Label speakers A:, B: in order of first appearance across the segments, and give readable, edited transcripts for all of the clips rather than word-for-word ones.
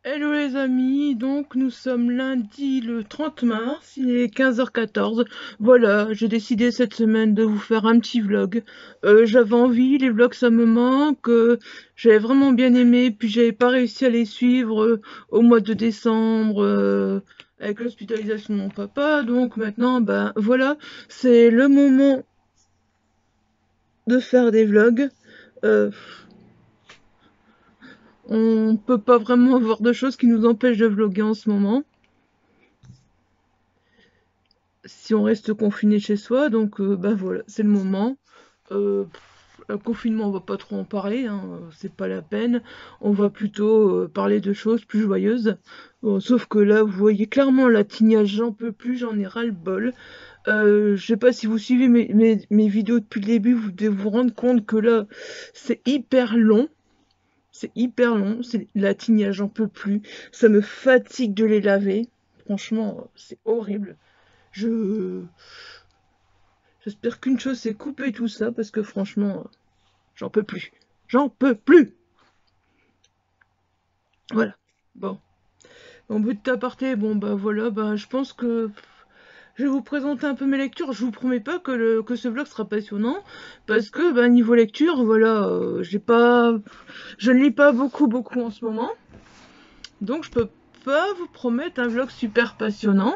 A: Hello les amis, donc nous sommes lundi le 30 mars, il est 15h14. Voilà, j'ai décidé cette semaine de vous faire un petit vlog. J'avais envie, les vlogs ça me manque, j'avais vraiment bien aimé, puis j'avais pas réussi à les suivre au mois de décembre avec l'hospitalisation de mon papa, donc maintenant, ben voilà, c'est le moment de faire des vlogs. Euh, on peut pas vraiment avoir de choses qui nous empêchent de vlogger en ce moment, si on reste confiné chez soi, donc bah voilà, c'est le moment. Le confinement, on va pas trop en parler, hein, c'est pas la peine. On va plutôt parler de choses plus joyeuses. Bon, sauf que là, vous voyez clairement la tignasse, j'en peux plus, j'en ai ras-le-bol. Je sais pas si vous suivez mes vidéos depuis le début, vous devez vous rendre compte que là, c'est hyper long. C'est hyper long, c'est la tignasse, j'en peux plus. Ça me fatigue de les laver. Franchement, c'est horrible. Je J'espère qu'une chose c'est couper tout ça parce que franchement, j'en peux plus. J'en peux plus. Voilà. Bon. En bout de aparté, bon bah voilà, bah je pense que je vais vous présenter un peu mes lectures. Je vous promets pas que ce vlog sera passionnant parce que bah niveau lecture, voilà, je ne lis pas beaucoup en ce moment, donc je peux pas vous promettre un vlog super passionnant.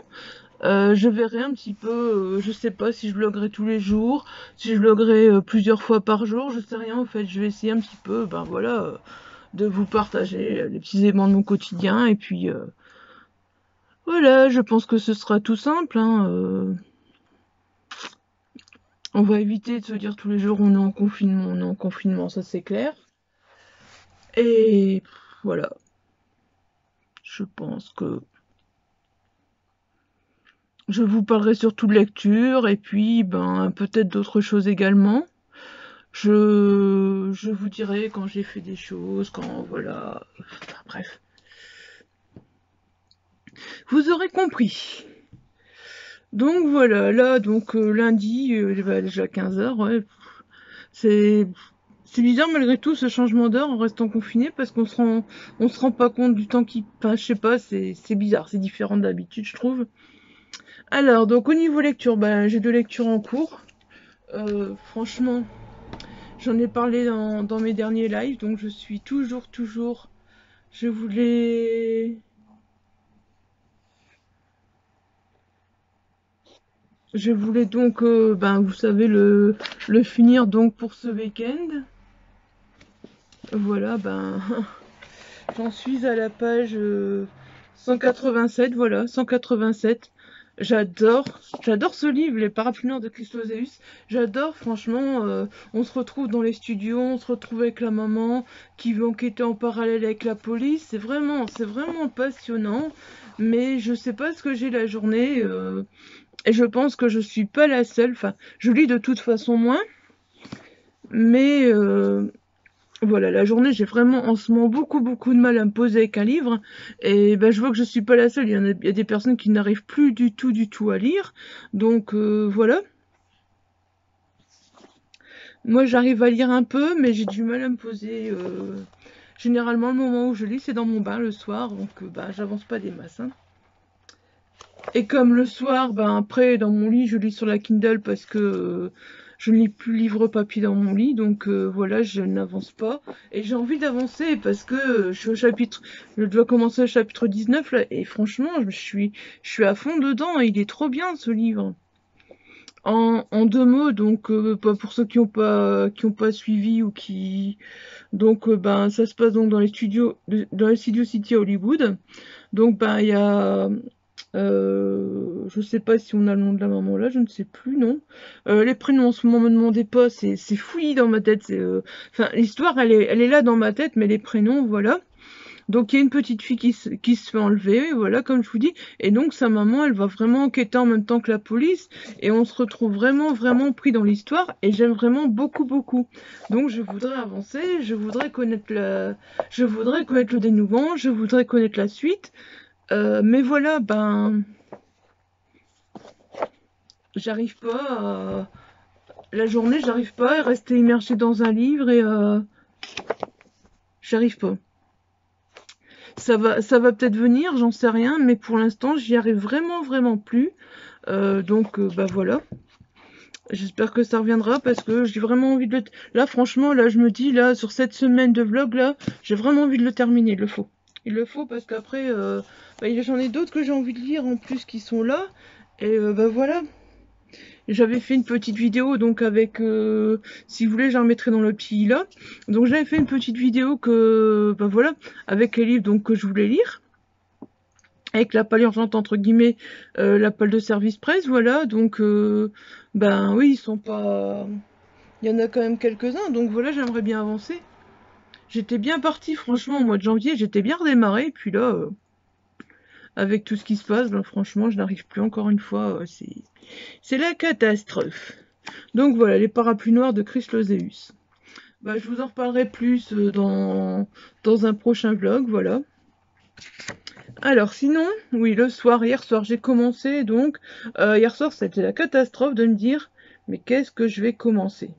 A: Je verrai un petit peu, je sais pas si je vloguerai tous les jours, si je vloguerai plusieurs fois par jour, je sais rien en fait, je vais essayer un petit peu, ben voilà, de vous partager les petits éléments de mon quotidien, et puis voilà, je pense que ce sera tout simple, hein, on va éviter de se dire tous les jours on est en confinement, ça c'est clair, et voilà, je pense que je vous parlerai surtout de lecture, et puis ben peut-être d'autres choses également. Je vous dirai quand j'ai fait des choses, quand voilà. Enfin, bref. Vous aurez compris. Donc voilà, là, donc lundi, bah, déjà 15h, ouais. C'est c'est bizarre malgré tout ce changement d'heure en restant confiné parce on se rend pas compte du temps qui passe, je sais pas, c'est bizarre, c'est différent d'habitude, je trouve. Alors, donc au niveau lecture, bah, j'ai deux lectures en cours. Franchement, j'en ai parlé dans mes derniers lives, donc je suis toujours. Je voulais, je voulais donc, ben, vous savez, le finir donc pour ce week-end. Voilà, ben, j'en suis à la page 187, voilà, 187. J'adore, j'adore ce livre, Les Parapluieurs de Christophe. J'adore, franchement, on se retrouve dans les studios, on se retrouve avec la maman qui veut enquêter en parallèle avec la police. C'est vraiment passionnant. Mais je sais pas ce que j'ai la journée. Et je pense que je suis pas la seule. Enfin, je lis de toute façon moins. Mais voilà, la journée, j'ai vraiment en ce moment beaucoup de mal à me poser avec un livre. Et ben, je vois que je suis pas la seule. Il y a des personnes qui n'arrivent plus du tout à lire. Donc voilà. Moi, j'arrive à lire un peu, mais j'ai du mal à me poser. Généralement, le moment où je lis, c'est dans mon bain le soir. Donc bah, j'avance pas des masses, hein. Et comme le soir, ben après, dans mon lit, je lis sur la Kindle parce que je ne lis plus livre papier dans mon lit, donc voilà, je n'avance pas. Et j'ai envie d'avancer parce que je suis au chapitre, je dois commencer le chapitre 19 là, et franchement, je suis à fond dedans, et il est trop bien ce livre. En deux mots, donc pas pour ceux qui ont pas suivi ou qui, donc ben ça se passe donc dans les studios, dans les Studio City à Hollywood. Donc ben il y a je sais pas si on a le nom de la maman là, je ne sais plus, non. Les prénoms en ce moment me demandez pas, c'est fouillis dans ma tête. Enfin, l'histoire elle est là dans ma tête, mais les prénoms, voilà. Donc il y a une petite fille qui se fait enlever, voilà, comme je vous dis, et donc sa maman, elle va vraiment enquêter en même temps que la police, et on se retrouve vraiment pris dans l'histoire, et j'aime vraiment beaucoup. Donc je voudrais avancer, je voudrais connaître le dénouement, je voudrais connaître la suite, mais voilà, ben, j'arrive pas à... La journée, j'arrive pas à rester immergée dans un livre et j'arrive pas. Ça va peut-être venir, j'en sais rien, mais pour l'instant, j'y arrive vraiment plus. Donc, bah voilà. J'espère que ça reviendra parce que j'ai vraiment envie de le... Là, franchement, là, je me dis, là, sur cette semaine de vlog, là, j'ai vraiment envie de le terminer, il le faut. Il le faut parce qu'après, bah, j'en ai d'autres que j'ai envie de lire en plus qui sont là. Et bah voilà. J'avais fait une petite vidéo, donc avec... si vous voulez, j'en remettrai dans le petit là. Donc j'avais fait une petite vidéo que... Bah voilà, avec les livres donc, que je voulais lire. Avec la palle urgente, entre guillemets, la palle de service presse, voilà. Donc, ben oui, ils sont pas... Il y en a quand même quelques-uns, donc voilà, j'aimerais bien avancer. J'étais bien partie, franchement, au mois de janvier, j'étais bien redémarrée, puis là, avec tout ce qui se passe, ben, franchement, je n'arrive plus encore une fois, c'est la catastrophe. Donc voilà, les parapluies noirs de Chris Lozeus. Bah, je vous en reparlerai plus dans un prochain vlog, voilà. Alors sinon, oui, le soir, hier soir, j'ai commencé, donc, hier soir, c'était la catastrophe de me dire, mais qu'est-ce que je vais commencer?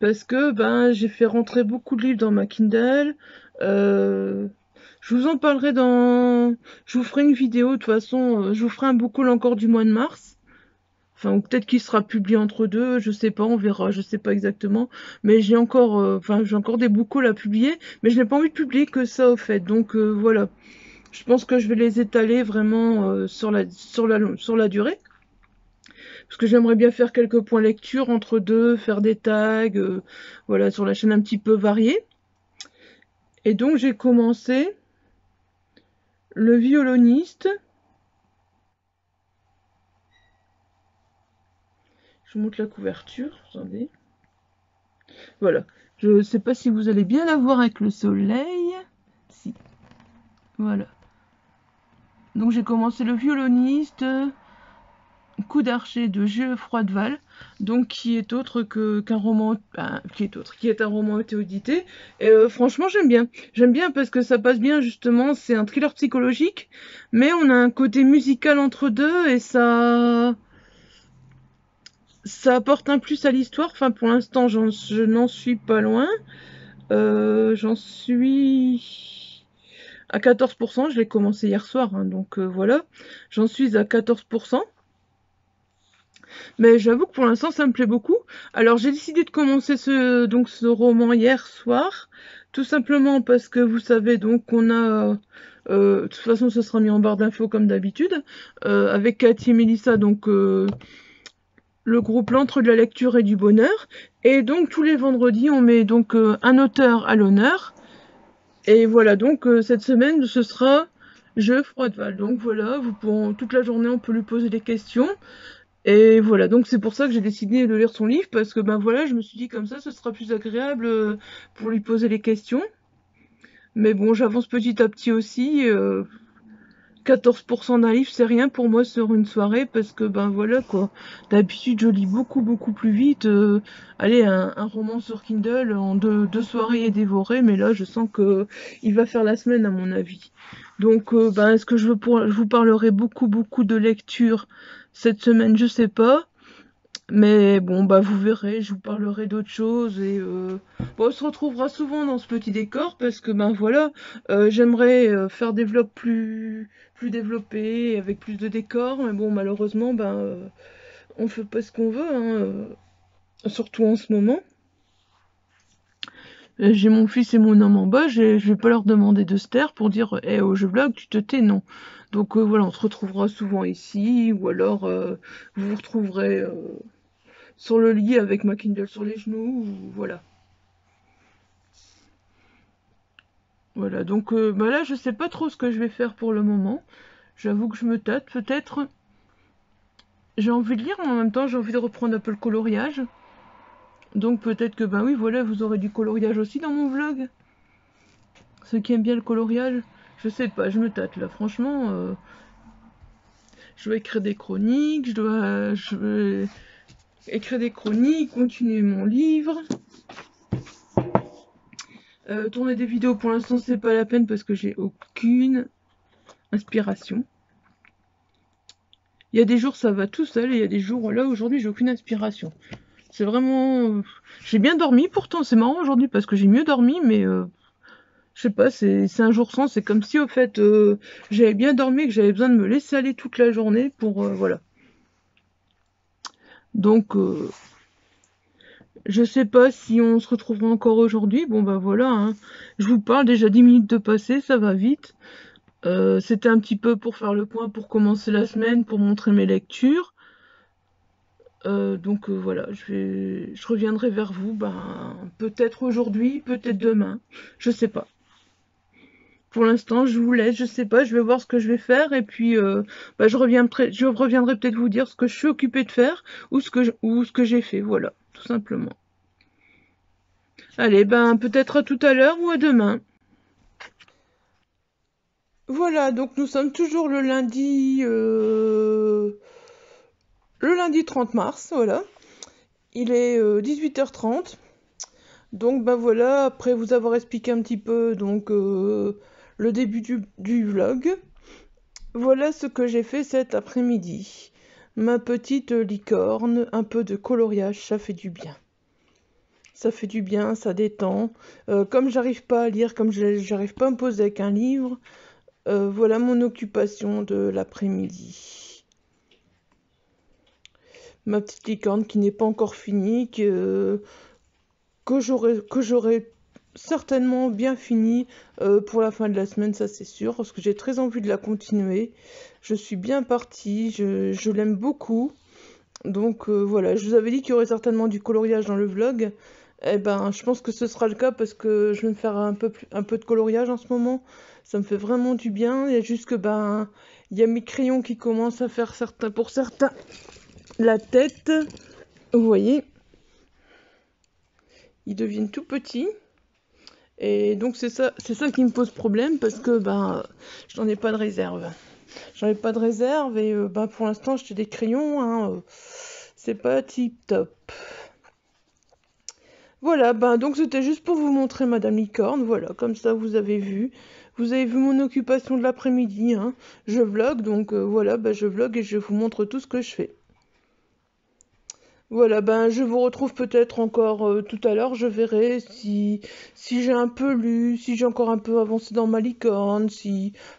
A: Parce que, ben, j'ai fait rentrer beaucoup de livres dans ma Kindle, je vous en parlerai dans... Je vous ferai une vidéo, de toute façon, je vous ferai un book haul encore du mois de mars. Enfin, ou peut-être qu'il sera publié entre deux, je sais pas, on verra, je sais pas exactement. Mais j'ai encore, j'ai encore des book hauls à publier, mais je n'ai pas envie de publier que ça au fait. Donc voilà, je pense que je vais les étaler vraiment sur la durée. Parce que j'aimerais bien faire quelques points lecture entre deux, faire des tags, voilà, sur la chaîne un petit peu variée. Et donc j'ai commencé le violoniste. Je vous montre la couverture, attendez. Voilà. Je ne sais pas si vous allez bien la voir avec le soleil. Si. Voilà. Donc j'ai commencé le violoniste, Coup d'archer de Geoffroy de Val, donc qui est autre qu'un roman, qui est un roman auto-édité. Et franchement j'aime bien. J'aime bien parce que ça passe bien justement, c'est un thriller psychologique, mais on a un côté musical entre deux et ça apporte un plus à l'histoire. Enfin pour l'instant je n'en suis pas loin. J'en suis à 14%, je l'ai commencé hier soir, hein, donc voilà, j'en suis à 14%. Mais j'avoue que pour l'instant ça me plaît beaucoup. Alors j'ai décidé de commencer ce roman hier soir, tout simplement parce que vous savez donc qu'on a... de toute façon ce sera mis en barre d'infos comme d'habitude, avec Cathy et Mélissa, donc le groupe L'Entre de la lecture et du bonheur. Et donc tous les vendredis on met donc un auteur à l'honneur. Et voilà, donc cette semaine, ce sera Geoffroy de Val. Donc voilà, toute la journée, on peut lui poser des questions. Et voilà, donc c'est pour ça que j'ai décidé de lire son livre, parce que ben voilà, je me suis dit comme ça, ce sera plus agréable pour lui poser les questions. Mais bon, j'avance petit à petit aussi. 14% d'un livre, c'est rien pour moi sur une soirée, parce que ben voilà quoi. D'habitude, je lis beaucoup plus vite. Allez, un roman sur Kindle en deux soirées est dévoré, mais là, je sens que il va faire la semaine à mon avis. Donc, ben est-ce que je vous parlerai beaucoup de lecture cette semaine, je sais pas. Mais bon, bah vous verrez, je vous parlerai d'autres choses et bon, on se retrouvera souvent dans ce petit décor parce que ben voilà, j'aimerais faire des vlogs plus développés, avec plus de décors, mais bon malheureusement ben on fait pas ce qu'on veut, hein, surtout en ce moment. J'ai mon fils et mon homme en bas, je vais pas leur demander de se taire pour dire eh oh je vlog, tu te tais, non. Donc voilà, on se retrouvera souvent ici, ou alors vous vous retrouverez sur le lit avec ma Kindle sur les genoux, voilà. Voilà, donc bah là je sais pas trop ce que je vais faire pour le moment. J'avoue que je me tâte, peut-être j'ai envie de lire, mais en même temps j'ai envie de reprendre un peu le coloriage. Donc peut-être que ben oui voilà, vous aurez du coloriage aussi dans mon vlog. Ceux qui aiment bien le coloriage, je sais pas, je me tâte là, franchement. Je dois écrire des chroniques, je vais écrire des chroniques, continuer mon livre. Tourner des vidéos pour l'instant c'est pas la peine parce que j'ai aucune inspiration. Il y a des jours ça va tout seul et il y a des jours là aujourd'hui j'ai aucune inspiration. C'est vraiment... J'ai bien dormi pourtant, c'est marrant aujourd'hui parce que j'ai mieux dormi mais Je sais pas, c'est un jour sans, c'est comme si au fait j'avais bien dormi, que j'avais besoin de me laisser aller toute la journée pour voilà. Donc je sais pas si on se retrouvera encore aujourd'hui. Bon bah voilà, hein. Je vous parle déjà 10 minutes de passé, ça va vite. C'était un petit peu pour faire le point, pour commencer la semaine, pour montrer mes lectures. Donc voilà, je reviendrai vers vous, ben peut-être aujourd'hui, peut-être demain, je sais pas. Pour l'instant, je vous laisse, je sais pas, je vais voir ce que je vais faire et puis bah, je reviendrai peut-être vous dire ce que je suis occupée de faire ou ce que j'ai fait, voilà, tout simplement. Allez, ben peut-être à tout à l'heure ou à demain. Voilà, donc nous sommes toujours le lundi 30 mars, voilà. Il est 18h30. Donc ben voilà, après vous avoir expliqué un petit peu donc le début du vlog, voilà ce que j'ai fait cet après-midi. Ma petite licorne, un peu de coloriage, ça fait du bien. Ça fait du bien, ça détend. Comme j'arrive pas à lire, comme j'arrive pas à me poser avec un livre, voilà mon occupation de l'après-midi. Ma petite licorne qui n'est pas encore finie, que j'aurai certainement bien fini pour la fin de la semaine, ça c'est sûr, parce que j'ai très envie de la continuer. Je suis bien partie, je l'aime beaucoup. Donc voilà, je vous avais dit qu'il y aurait certainement du coloriage dans le vlog. Eh ben, je pense que ce sera le cas parce que je vais me faire un peu de coloriage en ce moment. Ça me fait vraiment du bien. Il y a juste que ben, il y a mes crayons qui commencent à faire pour certains la tête. Vous voyez, ils deviennent tout petits. Et donc c'est ça qui me pose problème parce que ben, je n'en ai pas de réserve. J'en ai pas de réserve et ben, pour l'instant, j'étais des crayons. Hein, c'est pas tip top. Voilà, ben donc c'était juste pour vous montrer Madame Licorne, voilà, comme ça vous avez vu. Vous avez vu mon occupation de l'après-midi, hein. Je vlog, donc voilà, ben je vlog et je vous montre tout ce que je fais. Voilà, ben je vous retrouve peut-être encore tout à l'heure, je verrai si j'ai un peu lu, si j'ai encore un peu avancé dans ma licorne,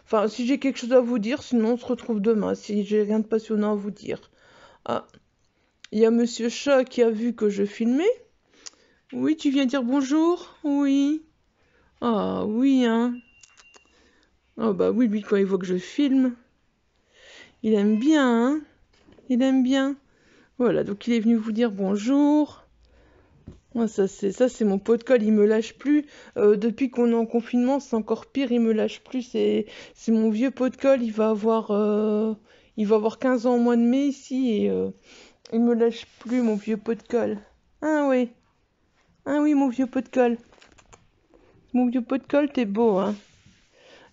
A: enfin, si j'ai quelque chose à vous dire, sinon on se retrouve demain, si j'ai rien de passionnant à vous dire. Ah, il y a Monsieur Chat qui a vu que je filmais. Oui, tu viens dire bonjour? Oui. Ah oui, hein. Oh bah oui, lui, quand il voit que je filme, il aime bien, hein. Il aime bien. Voilà, donc il est venu vous dire bonjour. Ah, ça c'est mon pot de colle, il me lâche plus. Depuis qu'on est en confinement, c'est encore pire, il me lâche plus. C'est mon vieux pot de colle, il va avoir 15 ans au mois de mai ici et il me lâche plus, mon vieux pot de colle. Ah oui, ah oui, mon vieux pot de colle. Mon vieux pot de colle, t'es beau, hein.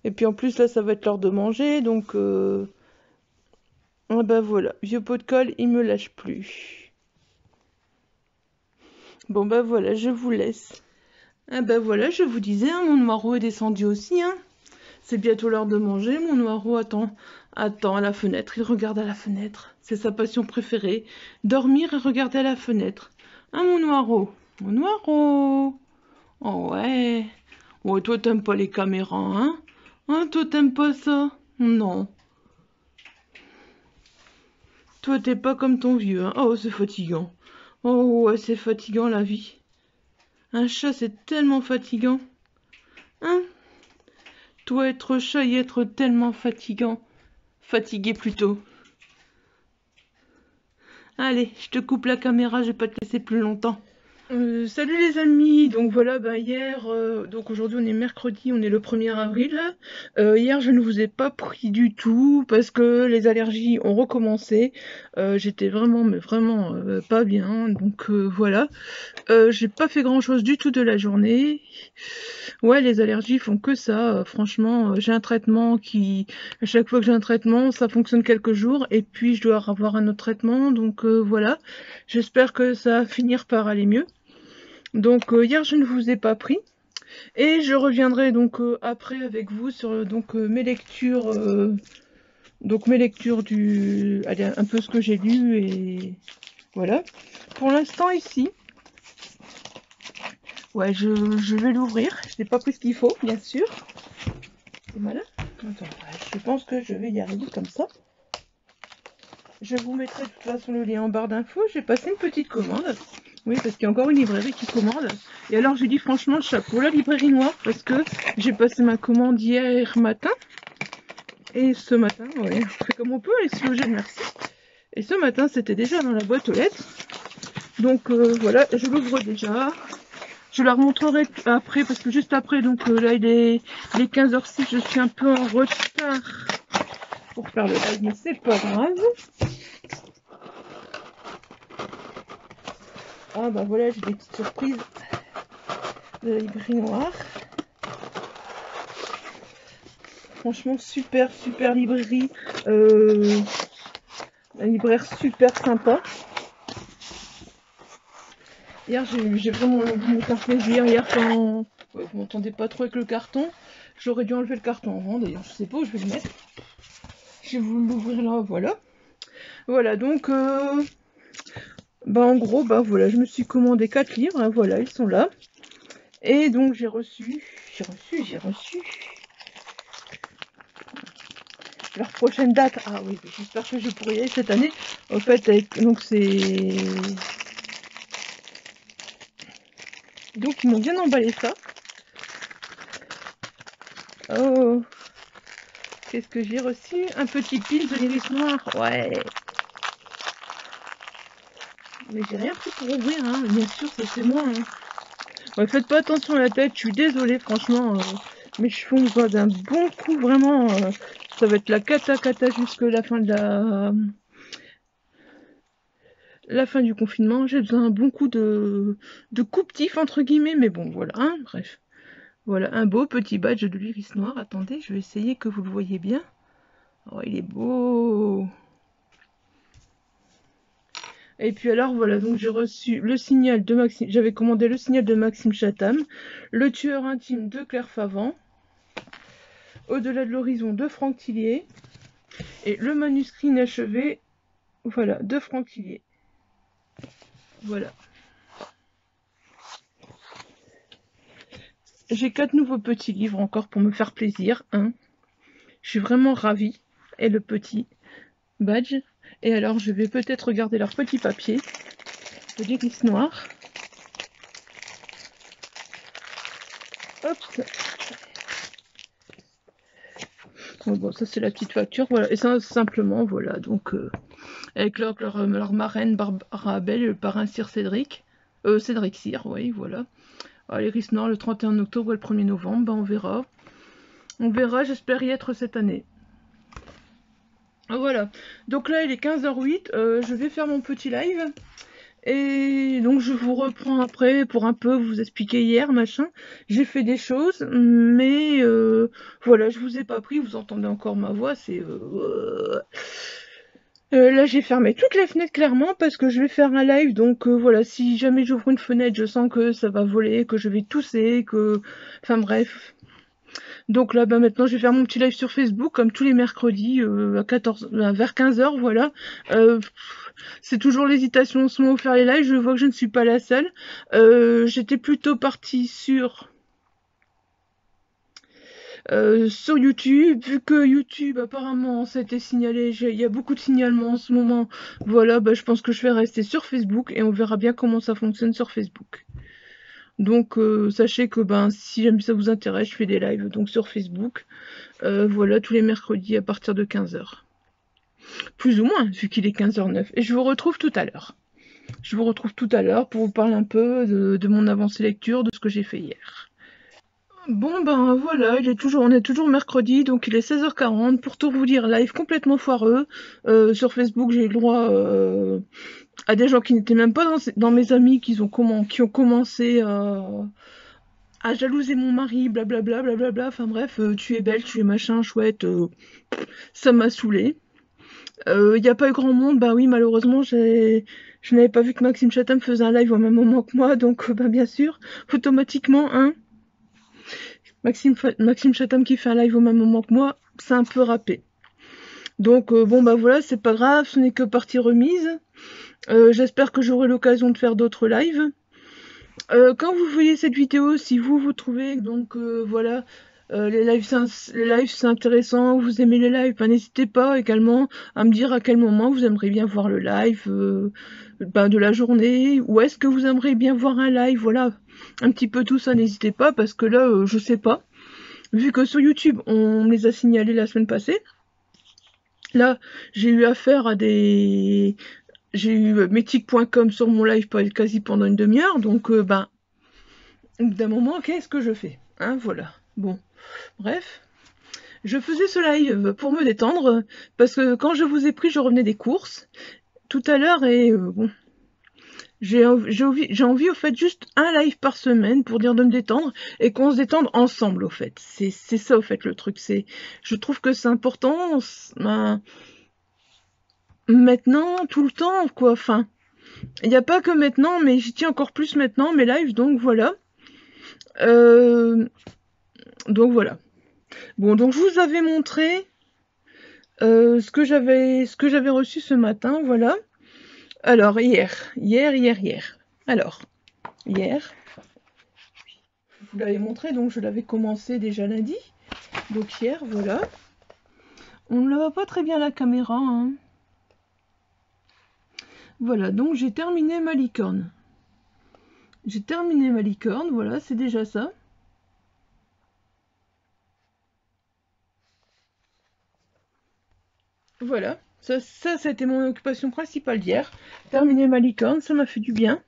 A: Et puis en plus là, ça va être l'heure de manger, donc ah bah voilà, vieux pot de colle, il me lâche plus. Bon bah voilà, je vous laisse. Ah bah voilà, je vous disais, hein, mon Noireau est descendu aussi, hein. C'est bientôt l'heure de manger, mon Noireau attend à la fenêtre, il regarde à la fenêtre. C'est sa passion préférée, dormir et regarder à la fenêtre. Hein, mon Noireau? Mon Noireau? Oh ouais. Ouais, toi t'aimes pas les caméras, hein? Hein, toi t'aimes pas ça? Non. Toi t'es pas comme ton vieux, hein? Oh, c'est fatigant. Oh ouais, c'est fatigant la vie. Un chat, c'est tellement fatigant. Hein? Toi, être chat et être tellement fatigant. Fatigué plutôt. Allez, je te coupe la caméra, je vais pas te laisser plus longtemps. Salut les amis, donc voilà, ben hier, donc aujourd'hui on est mercredi, on est le 1er avril. Hier je ne vous ai pas pris du tout parce que les allergies ont recommencé. J'étais vraiment, mais vraiment pas bien, donc voilà. J'ai pas fait grand chose du tout de la journée. Ouais, les allergies font que ça, franchement, j'ai un traitement à chaque fois que j'ai un traitement, ça fonctionne quelques jours et puis je dois avoir un autre traitement, donc voilà. J'espère que ça va finir par aller mieux. Donc hier je ne vous ai pas pris et je reviendrai donc après avec vous sur mes lectures allez, un peu ce que j'ai lu et voilà. Pour l'instant ici Ouais, je vais l'ouvrir. Je n'ai pas pris ce qu'il faut, bien sûr. C'est malin. Attends, je pense que je vais y arriver comme ça. Je vous mettrai de toute façon le lien en barre d'infos. J'ai passé une petite commande. Oui, parce qu'il y a encore une librairie qui commande. Et alors, je dis franchement, chapeau, la librairie noire, parce que j'ai passé ma commande hier matin. Et ce matin, ouais, on fait comme on peut avec ce loger de merci. Et ce matin, c'était déjà dans la boîte aux lettres. Donc voilà, je l'ouvre déjà. Je la remontrerai après, parce que juste après, donc là, il est 15h06, je suis un peu en retard pour faire le live, mais c'est pas grave. Ah bah voilà, j'ai des petites surprises de la librairie noire. Franchement, super librairie. Un libraire super sympa. Hier, j'ai vraiment voulu me faire plaisir. Hier, quand ouais, vous m'entendez pas trop avec le carton, j'aurais dû enlever le carton avant. D'ailleurs, je sais pas où je vais le mettre. J'ai voulu l'ouvrir là, voilà. Voilà, donc, bah en gros, bah voilà, je me suis commandé 4 livres. Hein, voilà, ils sont là. Et donc, j'ai reçu. Leur prochaine date. Ah oui, j'espère que je pourrai y aller cette année. En fait, donc c'est. Donc, ils m'ont bien emballé ça. Oh, qu'est-ce que j'ai reçu? Un petit pin de l'iris noir. Ouais. Mais j'ai rien pris pour ouvrir, hein. Bien sûr, c'est moi. Hein. Ouais, faites pas attention à la tête. Je suis désolée, franchement. Mes cheveux ont besoin d'un bon coup, vraiment. Ça va être la cata jusque la fin de la fin du confinement. J'ai besoin d'un bon coup de coupe-tif, entre guillemets. Mais bon, voilà. Hein, bref. Voilà, un beau petit badge de l'iris noir. Attendez, je vais essayer que vous le voyez bien. Oh, il est beau. Et puis alors voilà, donc j'ai reçu le signal de Maxime, j'avais commandé le signal de Maxime Chatham, le tueur intime de Claire Favant, Au-delà de l'horizon de Franck Tillier, et le manuscrit inachevé, voilà, de Franck Tillier. Voilà. J'ai 4 nouveaux petits livres encore pour me faire plaisir, hein. Je suis vraiment ravie. Et le petit badge. Et alors je vais peut-être regarder leur petit papier. De l'iris noir. Hop. Bon, ça c'est la petite facture, voilà. Et ça simplement, voilà, donc avec leur marraine Barbara Bell et le parrain Sir Cédric. Cédric Cyr, oui, voilà. L'iris noir le 31 octobre et le 1er novembre, ben on verra. On verra, j'espère y être cette année. Voilà, donc là il est 15h08, je vais faire mon petit live. Et donc je vous reprends après pour un peu vous expliquer hier, machin. J'ai fait des choses, mais voilà, je vous ai pas pris, vous entendez encore ma voix, c'est... là j'ai fermé toutes les fenêtres clairement parce que je vais faire un live, donc voilà, si jamais j'ouvre une fenêtre, je sens que ça va voler, que je vais tousser, que... Enfin bref... Donc là, bah, maintenant, je vais faire mon petit live sur Facebook, comme tous les mercredis, vers 15h, voilà. C'est toujours l'hésitation en ce moment de faire les lives, je vois que je ne suis pas la seule. J'étais plutôt partie sur YouTube, vu que YouTube, apparemment, ça a été signalé, il y a beaucoup de signalements en ce moment, voilà, bah, je pense que je vais rester sur Facebook, et on verra bien comment ça fonctionne sur Facebook. Donc sachez que si jamais ça vous intéresse, je fais des lives donc sur Facebook. Voilà, tous les mercredis à partir de 15h. Plus ou moins, vu qu'il est 15h09. Et je vous retrouve tout à l'heure. Je vous retrouve tout à l'heure pour vous parler un peu de mon avancée lecture, de ce que j'ai fait hier. Bon voilà, on est toujours mercredi, donc il est 16h40. Pour tout vous dire, live complètement foireux. Sur Facebook, j'ai eu le droit à des gens qui n'étaient même pas dans mes amis, qui ont commencé à jalouser mon mari, blablabla, blablabla, enfin bref, tu es belle, tu es machin, chouette, ça m'a saoulée. Il n'y a pas eu grand monde, bah oui, malheureusement, je n'avais pas vu que Maxime Chatham faisait un live au même moment que moi, donc bien sûr, automatiquement, hein, Maxime Chatham qui fait un live au même moment que moi, c'est un peu râpé. Donc voilà, c'est pas grave, ce n'est que partie remise. J'espère que j'aurai l'occasion de faire d'autres lives. Quand vous voyez cette vidéo, si vous trouvez donc voilà, les lives c'est intéressant, vous aimez les lives, ben, n'hésitez pas également à me dire à quel moment vous aimeriez bien voir le live ben, de la journée, ou est-ce que vous aimeriez bien voir un live, voilà, un petit peu tout ça, n'hésitez pas, parce que là, je sais pas, vu que sur YouTube, on me les a signalés la semaine passée, là, j'ai eu affaire à des... J'ai eu Metic.com sur mon live quasi pendant une demi-heure, donc ben, d'un moment, qu'est-ce que je fais? Hein, voilà. Bon, bref. Je faisais ce live pour me détendre, parce que quand je vous ai pris, je revenais des courses tout à l'heure, et bon, j'ai envie, au fait, juste un live par semaine pour dire de me détendre, et qu'on se détende ensemble, au fait. C'est ça, au fait, le truc. Je trouve que c'est important, ben, maintenant, tout le temps, quoi. Enfin, il n'y a pas que maintenant, mais j'y tiens encore plus maintenant, mes lives, donc voilà. Donc voilà. Bon, donc je vous avais montré ce que j'avais reçu ce matin, voilà. Alors, hier. Alors, hier, je vous l'avais montré, donc je l'avais commencé déjà lundi. Donc hier, voilà. On ne le voit pas très bien à la caméra, hein. Voilà, donc j'ai terminé ma licorne. J'ai terminé ma licorne, voilà, c'est déjà ça. Voilà, ça a été mon occupation principale d'hier. Terminer ma licorne, ça m'a fait du bien.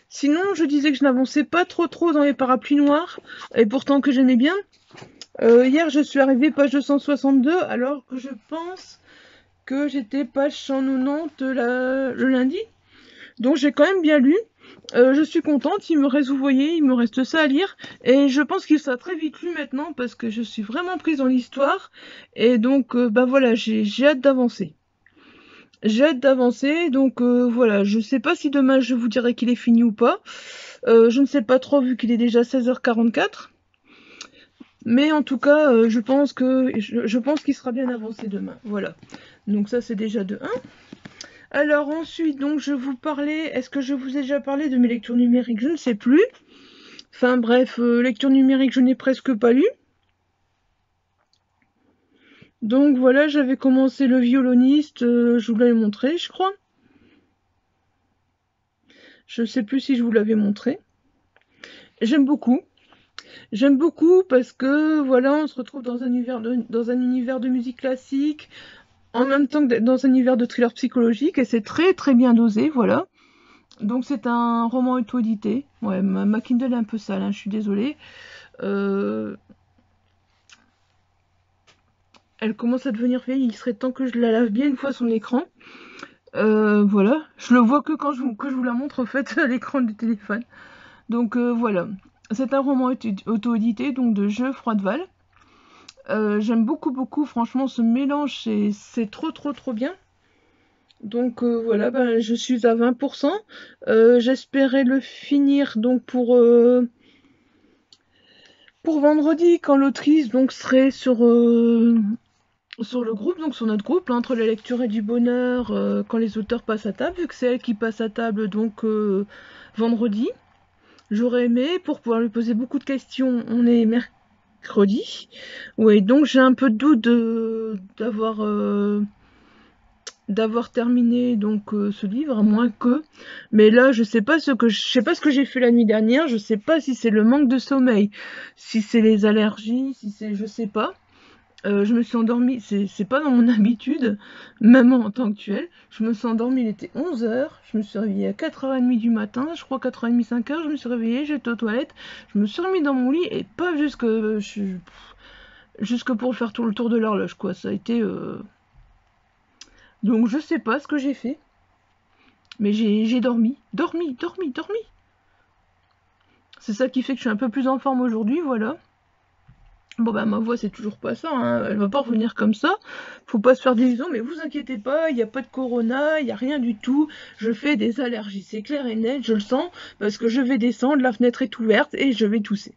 A: Sinon, je disais que je n'avançais pas trop dans les parapluies noirs, et pourtant que j'aimais bien. Hier, je suis arrivée page 262, alors que je pense que j'étais page 190 le lundi. Donc j'ai quand même bien lu. Je suis contente, il me reste, vous voyez, il me reste ça à lire. Et je pense qu'il sera très vite lu maintenant, parce que je suis vraiment prise dans l'histoire. Et donc, bah voilà, j'ai hâte d'avancer. J'ai hâte d'avancer, donc voilà, je sais pas si demain je vous dirai qu'il est fini ou pas. Je ne sais pas trop vu qu'il est déjà 16h44. Mais en tout cas, je pense qu'il sera bien avancé demain. Voilà. Donc ça c'est déjà de 1. Alors ensuite, donc je vous parlais, est-ce que je vous ai déjà parlé de mes lectures numériques? Je ne sais plus. Enfin bref, lecture numérique, je n'ai presque pas lu. Donc voilà, j'avais commencé Le Violoniste, je vous l'avais montré, je crois. Je ne sais plus si je vous l'avais montré. J'aime beaucoup. J'aime beaucoup parce que voilà, on se retrouve dans un univers de musique classique, en même temps que dans un univers de thriller psychologique, et c'est très bien dosé, voilà. Donc c'est un roman auto-édité. Ouais, ma Kindle est un peu sale, hein, je suis désolée. Elle commence à devenir vieille, il serait temps que je la lave bien une fois son écran. Voilà, je le vois que quand je vous la montre en fait à l'écran du téléphone. Donc voilà, c'est un roman auto-édité, donc de Geoffroy Froideval. J'aime beaucoup, franchement, ce mélange, c'est trop bien. Donc voilà, ben, je suis à 20%. J'espérais le finir donc pour vendredi, quand l'autrice donc serait sur le groupe, donc sur notre groupe, là, entre la lecture et du bonheur, quand les auteurs passent à table, vu que c'est elle qui passe à table donc vendredi. J'aurais aimé pour pouvoir lui poser beaucoup de questions. On est mercredi. Oui, donc j'ai un peu de doute d'avoir terminé donc ce livre, à moins que. Mais là, je sais pas ce que j'ai fait la nuit dernière. Je sais pas si c'est le manque de sommeil, si c'est les allergies, si c'est, je sais pas. Je me suis endormie, c'est pas dans mon habitude, même en temps actuel. Je me suis endormie, il était 11h, je me suis réveillée à 4h30 du matin, je crois 4h30, 5h, je me suis réveillée, j'étais aux toilettes, je me suis remis dans mon lit, et pas jusque pour faire tout le tour de l'horloge, quoi. Ça a été... Donc je sais pas ce que j'ai fait, mais j'ai dormi. C'est ça qui fait que je suis un peu plus en forme aujourd'hui, voilà. Bon bah ma voix c'est toujours pas ça, hein. Elle va pas revenir comme ça, faut pas se faire d'illusions, mais vous inquiétez pas, il n'y a pas de corona, il n'y a rien du tout, je fais des allergies, c'est clair et net, je le sens, parce que je vais descendre, la fenêtre est ouverte et je vais tousser.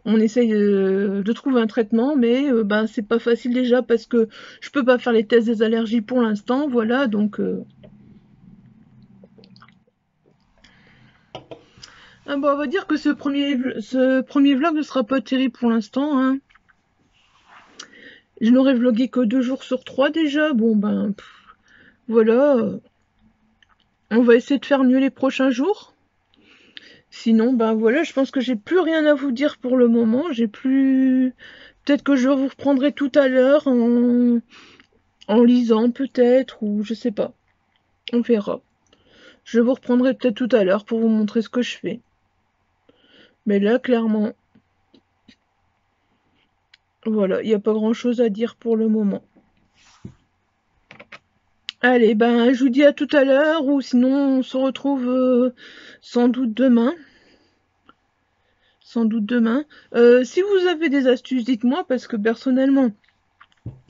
A: On essaye de trouver un traitement, mais ben c'est pas facile déjà parce que je peux pas faire les tests des allergies pour l'instant, voilà, donc Ah bah, on va dire que ce premier vlog ne sera pas terrible pour l'instant, hein. Je n'aurais vlogué que 2 jours sur 3 déjà. Bon ben, voilà. On va essayer de faire mieux les prochains jours. Sinon, ben voilà, je pense que j'ai plus rien à vous dire pour le moment. J'ai plus... Peut-être que je vous reprendrai tout à l'heure en lisant peut-être, ou je sais pas. On verra. Je vous reprendrai peut-être tout à l'heure pour vous montrer ce que je fais. Mais là, clairement, voilà, il n'y a pas grand-chose à dire pour le moment. Allez, ben, je vous dis à tout à l'heure, ou sinon on se retrouve sans doute demain. Sans doute demain. Si vous avez des astuces, dites-moi, parce que personnellement,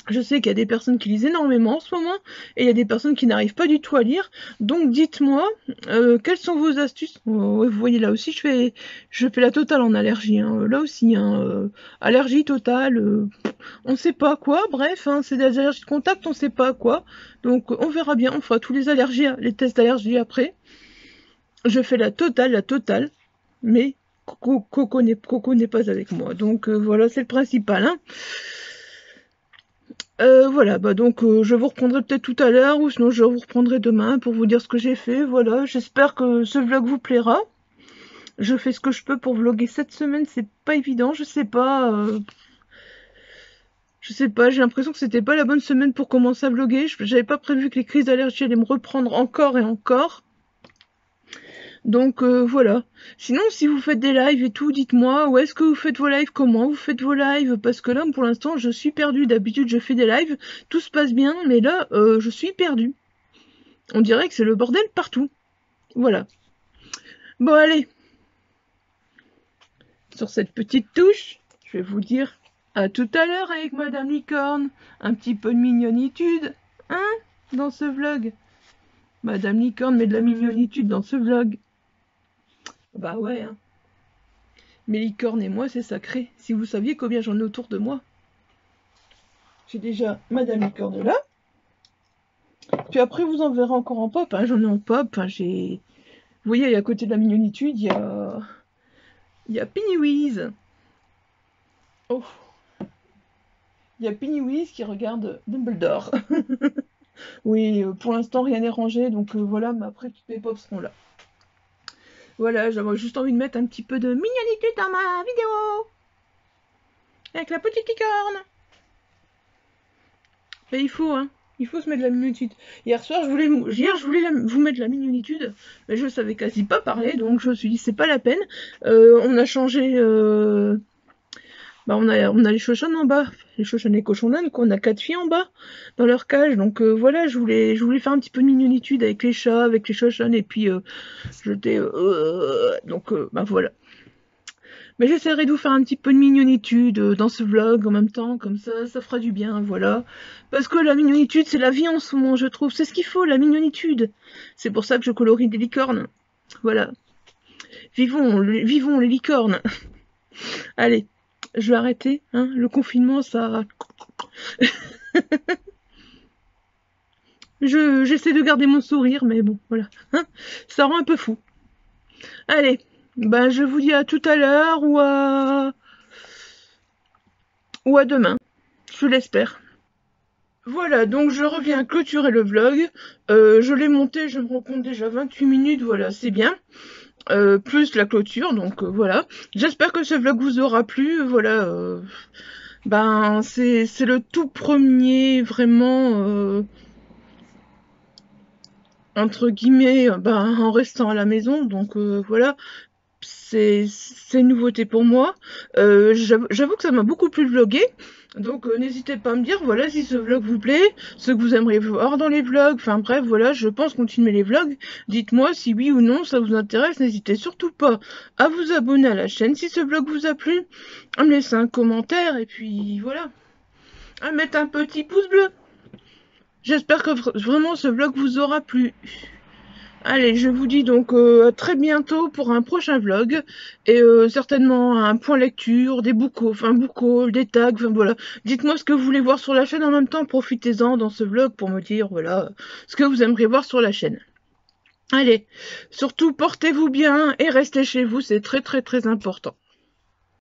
A: je sais qu'il y a des personnes qui lisent énormément en ce moment, et il y a des personnes qui n'arrivent pas du tout à lire. Donc dites-moi, quelles sont vos astuces? Vous voyez, là aussi, je fais la totale en allergie. Hein. Là aussi, hein, allergie totale, on sait pas quoi. Bref, hein, c'est des allergies de contact, on sait pas quoi. Donc on verra bien, on fera tous les allergies, les tests d'allergie après. Je fais la totale, mais Coco n'est pas avec moi. Donc voilà, c'est le principal. Hein. Voilà, bah donc je vous reprendrai peut-être tout à l'heure, ou sinon je vous reprendrai demain pour vous dire ce que j'ai fait. Voilà, j'espère que ce vlog vous plaira. Je fais ce que je peux pour vlogger cette semaine, c'est pas évident, je sais pas. Je sais pas, j'ai l'impression que c'était pas la bonne semaine pour commencer à vlogger. J'avais pas prévu que les crises d'allergie allaient me reprendre encore et encore. Donc voilà. Sinon, si vous faites des lives et tout, dites-moi où est-ce que vous faites vos lives, comment vous faites vos lives, parce que là, pour l'instant, je suis perdue. D'habitude, je fais des lives, tout se passe bien, mais là, je suis perdue. On dirait que c'est le bordel partout. Voilà. Bon, allez. Sur cette petite touche, je vais vous dire à tout à l'heure avec Madame Licorne. Un petit peu de mignonitude, hein, dans ce vlog. Madame Licorne met de la mignonitude dans ce vlog. Bah ouais, hein. Mes licornes et moi, c'est sacré. Si vous saviez combien j'en ai autour de moi. J'ai déjà Madame Licorne là. Puis après, vous en verrez encore en pop. Hein. J'en ai en pop. Enfin, j'ai... Vous voyez, à côté de la mignonitude, il y a Pennywiz. Oh. Il y a Pennywiz qui regarde Dumbledore. Oui, pour l'instant, rien n'est rangé. Donc voilà, mais après, toutes mes pops seront là. Voilà, j'avais juste envie de mettre un petit peu de mignonitude dans ma vidéo. Avec la petite licorne. Et il faut, hein. Il faut se mettre de la mignonitude. Hier, je voulais vous mettre de la mignonitude, mais je savais quasi pas parler, donc je me suis dit, c'est pas la peine. On a changé... Bah, on a les chochonnes en bas, les chochonnes et cochons d'Inde, quoi. On a 4 filles en bas, dans leur cage. Donc voilà, je voulais faire un petit peu de mignonitude avec les chats, avec les chochonnes, et puis j'étais... donc bah voilà. Mais j'essaierai de vous faire un petit peu de mignonitude dans ce vlog en même temps, comme ça fera du bien, voilà. Parce que la mignonitude, c'est la vie en ce moment, je trouve. C'est ce qu'il faut, la mignonitude. C'est pour ça que je colorie des licornes. Voilà. Vivons les licornes. Allez, je vais arrêter. Hein. Le confinement, ça... J'essaie de garder mon sourire, mais bon, voilà. Hein. Ça rend un peu fou. Allez. Ben, je vous dis à tout à l'heure ou à demain. Je l'espère. Voilà, donc je reviens clôturer le vlog. Je l'ai monté, je me rends compte déjà 28 minutes, voilà, c'est bien. Plus la clôture, donc voilà. J'espère que ce vlog vous aura plu, voilà. Ben, c'est le tout premier, vraiment, entre guillemets, ben, en restant à la maison, donc voilà. C'est une nouveauté pour moi. J'avoue que ça m'a beaucoup plu de vlogger. Donc n'hésitez pas à me dire, voilà, si ce vlog vous plaît, ce que vous aimeriez voir dans les vlogs. Enfin bref, voilà, je pense continuer les vlogs. Dites-moi si oui ou non ça vous intéresse. N'hésitez surtout pas à vous abonner à la chaîne si ce vlog vous a plu. À me laisser un commentaire et puis voilà. À mettre un petit pouce bleu. J'espère que vraiment ce vlog vous aura plu. Allez, je vous dis donc à très bientôt pour un prochain vlog et certainement un point lecture, des book hauls, des tags, enfin voilà. Dites-moi ce que vous voulez voir sur la chaîne en même temps, profitez-en dans ce vlog pour me dire voilà ce que vous aimeriez voir sur la chaîne. Allez, surtout portez-vous bien et restez chez vous, c'est très très très important.